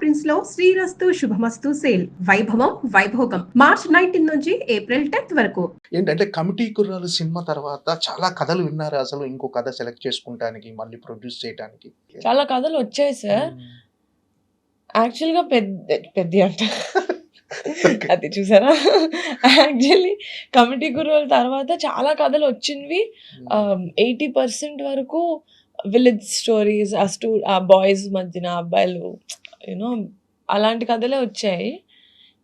Prints లో శ్రీరస్తు శుభమస్తు sale వైభవం Vaibhogam March 19 నుంచి ఏప్రిల్ 10th వరకు. ఏంటంటే 'కమిటీ కుర్రాలు' సినిమా తర్వాత చాలా కథలు విన్నారా అసలు? ఇంకో కథ సెలెక్ట్ చేసుకుంటానికి, మళ్ళీ ప్రొడ్యూస్ చేయటానికి? చాలా కథలు వచ్చాయి సార్. యాక్చువల్‌గా పెద్ద అంట అది చూసారా? యాక్చువల్లీ 'కమిటీ కుర్రోళ్ళ' తర్వాత చాలా కథలు వచ్చినవి. 80% వరకు విలేజ్ స్టోరీస్, ఆ బాయ్స్ మధ్యన అబ్బాయిలు అలాంటి కథలే వచ్చాయి.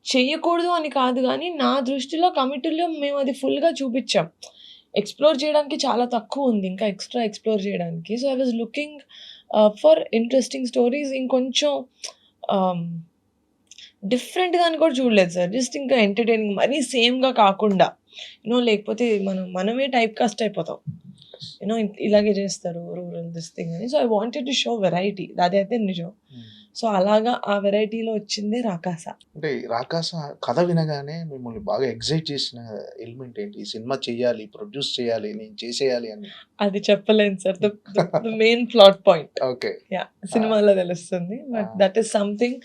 చెయ్యకూడదు అని కాదు గానీ, నా దృష్టిలో కమిటీలో మేము అది ఫుల్‌గా చూపిచ్చాం. ఎక్స్‌ప్లోర్ చేయడానికి చాలా తక్కువ ఉంది. ఇంకా ఎక్స్‌ట్రా ఎక్స్‌ప్లోర్ చేయడానికి. So, I was looking for interesting stories. ఇంకొంచెం డిఫరెంట్‌గా అని కూడా చూడలేదు సార్. జస్ట్ ఇంకా ఎంటర్‌టైనింగ్, మరీ సేమ్‌గా కాకుండా. లేకపోతే మనమే టైప్ కాస్ట్ అయిపోతాం. ఇలాగే చేస్తారు రూరల్ దిస్ థింగ్ అని. So, I wanted to show variety. అదైతే నిజం. సో, అలాగా ఆ వెరైటీలో వచ్చిందే 'రాకాస'. అంటే 'రాకాస' కథ వినగానే మిమ్మల్ని బాగా ఎక్సైట్ చేసిన ఎలిమెంట్ ఏంటి? ఈ సినిమా చెయ్యాలి, ప్రొడ్యూస్ చేయాలి, నేను చేసేయాలి అని? అది చెప్పలేను sir. The main plot point. Okay. Yeah! సినిమాలో తెలుస్తుంది. బట్ దట్ ఈస్ సంథింగ్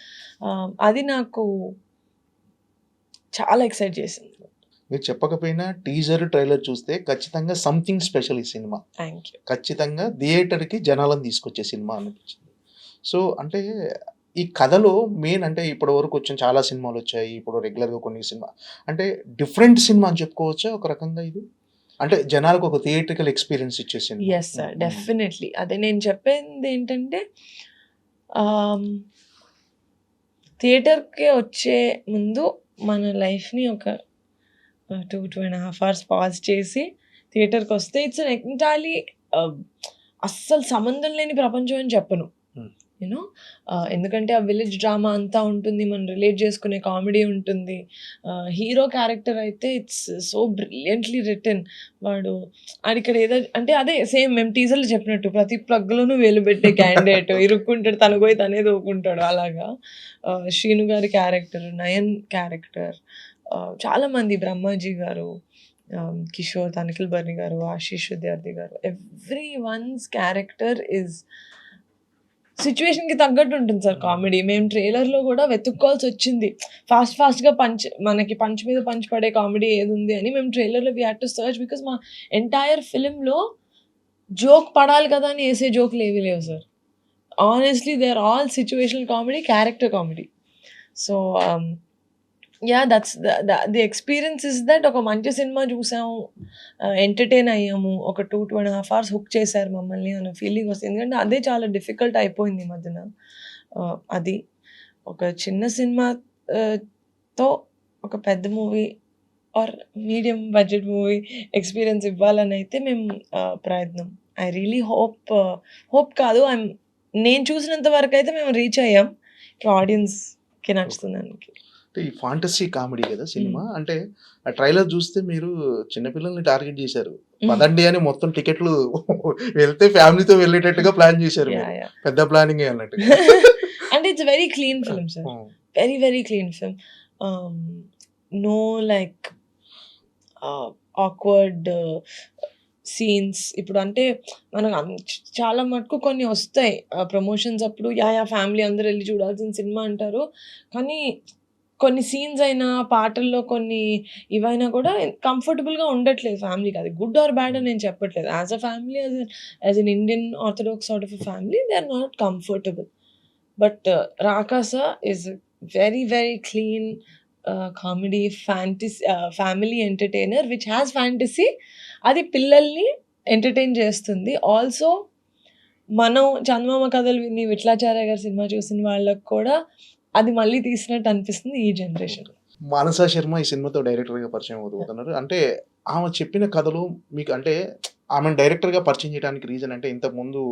అది నాకు చాలా ఎక్సైట్ చేసింది. మీరు చెప్పకపోయినా టీజర్, ట్రైలర్ చూస్తే ఖచ్చితంగా సంథింగ్ స్పెషల్ ఈ సినిమా. Thank you. ఖచ్చితంగా థియేటర్‌కి జనాలను తీసుకొచ్చే సినిమా అనిపించింది. సో, అంటే ఈ కథలో మెయిన్ అంటే ఇప్పటి వరకు వచ్చిన చాలా సినిమాలొచ్చాయి. ఇప్పుడు రెగ్యులర్‌గా కొన్ని సినిమా అంటే డిఫరెంట్ సినిమా అని చెప్పుకోవచ్చా ఒక రకంగా ఇది? అంటే జనాలకు ఒక థియేట్రికల్ ఎక్స్‌పీరియన్స్ ఇచ్చే సినిమా. Yes sir. డెఫినెట్‌లీ. అదే నేను చెప్పిందేంటంటే థియేటర్‌కి వచ్చే ముందు మన లైఫ్‌ని ఒక 2.5 అవర్స్ పాజ్ చేసి థియేటర్‌కొస్తే ఇట్స్ అన్ ఎంటైర్‌లీ అస్సలు సంబంధం లేని ప్రపంచం అని చెప్పను. ఎందుకంటే ఆ విలేజ్ డ్రామా అంతా ఉంటుంది. మనం రిలేట్ చేసుకునే కామెడీ ఉంటుంది. హీరో క్యారెక్టర్ అయితే ఇట్స్ సో బ్రిలియంట్‌లీ రిటెన్. ఆడిక్కడ ఏదో అంటే అదే సేమ్ మేము టీజర్‌లో చెప్పినట్టు ప్రతి ప్లగ్‌లోనూ వేలు పెట్టే క్యాండిడేట్ ఇరుక్కుంటాడు. తనకు పోయి తనే దూకుంటాడు. అలాగా శ్రీను గారి క్యారెక్టర్, నయన్ క్యారెక్టర్, చాలామంది బ్రహ్మాజీ గారు, కిషోర్, తనిఖిల్ బర్ని గారు, ఆశీష్ విద్యార్థి గారు, ఎవ్రీ వన్స్ క్యారెక్టర్ ఈజ్ సిచ్యువేషన్‌కి తగ్గట్టు ఉంటుంది సార్ కామెడీ. మేము ట్రైలర్‌లో కూడా వెతుక్కోవాల్సి వచ్చింది. ఫాస్ట్‌గా మనకి పంచ్ మీద పంచ్ పడే కామెడీ ఏదుంది అని మేము ట్రైలర్‌లో we had to search. Because మా ఎంటైర్ ఫిల్మ్‌లో జోక్ పడాలి కదా అని ఏసే జోక్‌లు ఏవి లేవు sir. Honestly they are all situational comedy, character comedy. So, that's the experience is that. ఒక మంచి సినిమా చూసాము, ఎంటర్‌టైన్ అయ్యాము. ఒక 2.5 అవర్స్ హుక్ చేశారు మమ్మల్ని అన్న ఫీలింగ్ వస్తుంది. ఎందుకంటే అదే చాలా డిఫికల్ట్ అయిపోయింది ఈ మధ్యన. అది ఒక చిన్న సినిమా తో ఒక పెద్ద movie are medium budget movie experience ఇవ్వాలని అయితే మేము ప్రయత్నం. ఐ రియలీ హోప్ కాదు, నేను చూసినంత వరకైతే మేము రీచ్ అయ్యాం. ఇప్పుడు ఆడియన్స్‌కి నచ్చుతుందానికి. ఈ ఫాంటసీ కామెడీ కదా సినిమా. అంటే ఆ ట్రైలర్ చూస్తే మీరు చిన్న పిల్లల్ని టార్గెట్ చేశారు. పదండి అని మొత్తం టికెట్లు వెళ్తే ఫ్యామిలీతో వెళ్ళేటట్టుగా ప్లాన్ చేశారు. పెద్ద ప్లానింగే అన్నట్టు. అంటే it's very clean film sir. Very very clean film. No like awkward scenes. ఇప్పుడు అంటే మనకు చాలా మటుకు కొన్ని వస్తాయి ప్రమోషన్స్ అప్పుడు, ఫ్యామిలీ అందరూ వెళ్ళి చూడాల్సిన సినిమా అంటారు. కానీ కొన్ని సీన్స్ అయినా, పాటల్లో కొన్ని ఇవైనా కూడా కంఫర్టబుల్‌గా ఉండట్లేదు ఫ్యామిలీకి. అది గుడ్ ఆర్ బ్యాడ్ అని నేను చెప్పట్లేదు. As a family, as an Indian orthodox sort of a family, they are not comfortable. But 'Rakasa' is very very clean comedy, family entertainer which has fantasy. అది పిల్లల్ని ఎంటర్‌టైన్ చేస్తుంది. ఆల్సో మనం చందమామ కథలు విని విఠలాచార్య గారి సినిమా చూసిన వాళ్ళకి కూడా అది మళ్ళీ తీసినట్టు అనిపిస్తుంది ఈ జనరేషన్. మానస శర్మ ఈ సినిమాతో డైరెక్టర్‌గా పరిచయం అవుతున్నారు. అంటే ఆమె చెప్పిన కథలు మీకు అంటే ఆమెను డైరెక్టర్‌గా పరిచయం చేయడానికి రీజన్ అంటే ఇంతకుముందు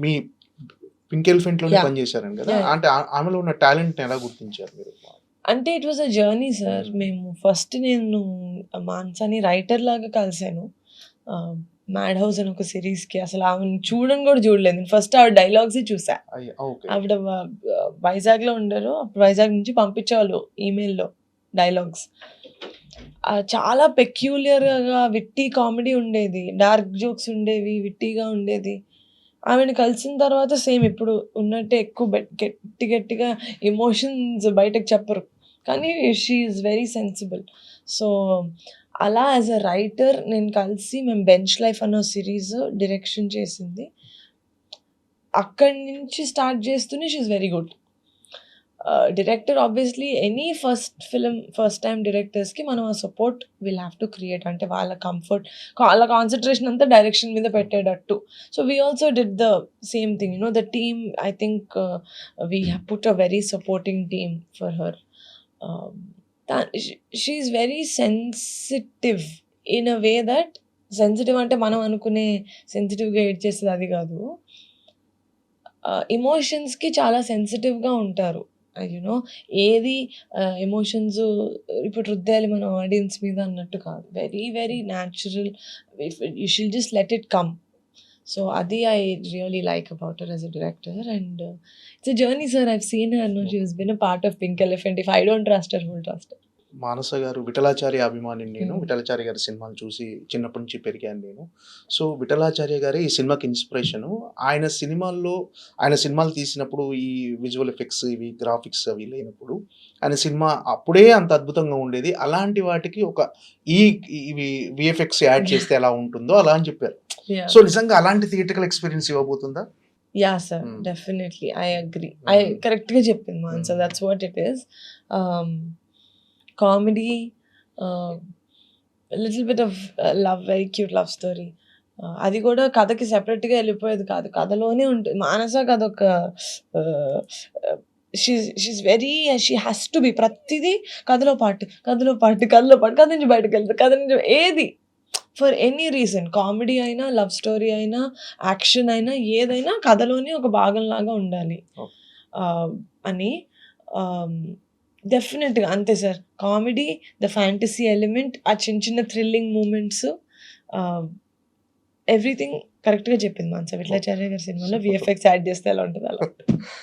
మీ పింక్ ఎలిఫెంట్‌లోనే పనిచేశారని కదా. అంటే ఆమెలో ఉన్న టాలెంట్‌ని ఎలా గుర్తించారు మీరు? అంటే it was a journey sir. మేము ఫస్ట్ నేను మానసని రైటర్ లాగా కలిసాను. మ్యాడ్ హౌస్ అని ఒక సిరీస్‌కి. అసలు ఆమెను కూడా చూడలేదు. నేను ఫస్ట్ ఆవిడ డైలాగ్సే చూసా. ఆవిడ వైజాగ్‌లో ఉండరు. అప్పుడు వైజాగ్ నుంచి పంపించేవాళ్ళు ఈమెయిల్‌లో డైలాగ్స్. చాలా పెక్యూలియర్‌గా విట్టి కామెడీ ఉండేది. డార్క్ జోక్స్ ఉండేవి, విట్టిగా ఉండేది. ఆమెను కలిసిన తర్వాత సేమ్ ఇప్పుడు ఉన్నట్టే ఎక్కువ గట్టిగా ఎమోషన్స్ బయటకు చెప్పరు. కానీ she is very sensible. So, అలా యాజ్ ఎ రైటర్ నేను కలిసి మేము 'బెంచ్ లైఫ్' అనే సిరీస్ డైరెక్షన్ చేసింది. అక్కడి నుంచి స్టార్ట్ చేస్తూనే she is very good. Director obviously any first time డైరెక్టర్స్‌కి మనం ఆ support will have to create. అంటే వాళ్ళ కంఫర్ట్, వాళ్ళ కాన్సంట్రేషన్ అంతా డైరెక్షన్ మీద పెట్టేటట్టు. So, we also did the same thing. The team, I think we have put a very supporting team for her. She is very sensitive in a way that, sensitive అంటే మనం అనుకునే సెన్సిటివ్‌గా ఏడ్చేసేది అది కాదు. ఎమోషన్స్‌కి చాలా సెన్సిటివ్‌గా ఉంటారు. ఏది ఎమోషన్స్ ఇప్పుడు రుద్దాలి మన ఆడియన్స్ మీద అన్నట్టు కాదు. Very very natural. You should just let it come. So, అది I really like about her as a director. And it's a journey sir. I've seen her. She has been a part of Pink Elephant. If I don't trust her, who will trust her? Manasa గారు విఠలాచార్య అభిమానిని నేను. Hmm. Vithalacharya గారి సినిమాలు చూసి చిన్నప్పటి నుంచి పెరిగాను నేను. సో, విఠలాచార్య గారే ఈ సినిమాకి ఇన్స్పిరేషను. ఆయన సినిమాలు తీసినప్పుడు ఈ విజువల్ ఎఫెక్ట్స్, ఇవి గ్రాఫిక్స్ అవి లేనప్పుడు ఆయన సినిమా అప్పుడే అంత అద్భుతంగా ఉండేది. అలాంటి వాటికి ఇవి విఎఫ్ఎక్స్ యాడ్ చేస్తే ఎలా ఉంటుందో అలా అని చెప్పారు. Yeah. సో, నిజంగా అలాంటి థియేట్రికల్ ఎక్స్పీరియన్స్ ఇవ్వబోతుందా? Yeah, sir. Hmm. Definitely. I agree. Hmm. Correctగా చెప్పింది Manasa. Hmm. That's what it is. Comedy, little bit of love, very cute love story. అది కూడా కథకి సెపరేట్గా వెళ్ళిపోయేది కాదు. కథలోనే ఉంటుంది. మానసకి అదొక she's very, she has to be ప్రతిదీ కథలో పాటు కథ నుంచి బయటకు వెళ్తుంది. కథ నుంచి ఏది ఫర్ ఎనీ రీజన్, కామెడీ అయినా, లవ్ స్టోరీ అయినా, యాక్షన్ అయినా, ఏదైనా కథలోనే ఒక భాగంలాగా ఉండాలి అని. డెఫినెట్గా అంతే sir. Comedy, the fantasy element, ఆ చిన్న థ్రిల్లింగ్ మూమెంట్స్, ఎవ్రీథింగ్ కరెక్ట్గా చెప్పింది మాన్సా. విఠలాచార్య గారి సినిమాలో Super. విఎఫ్ఎక్స్ యాడ్ చేస్తే ఎలా ఉంటుంది అలా.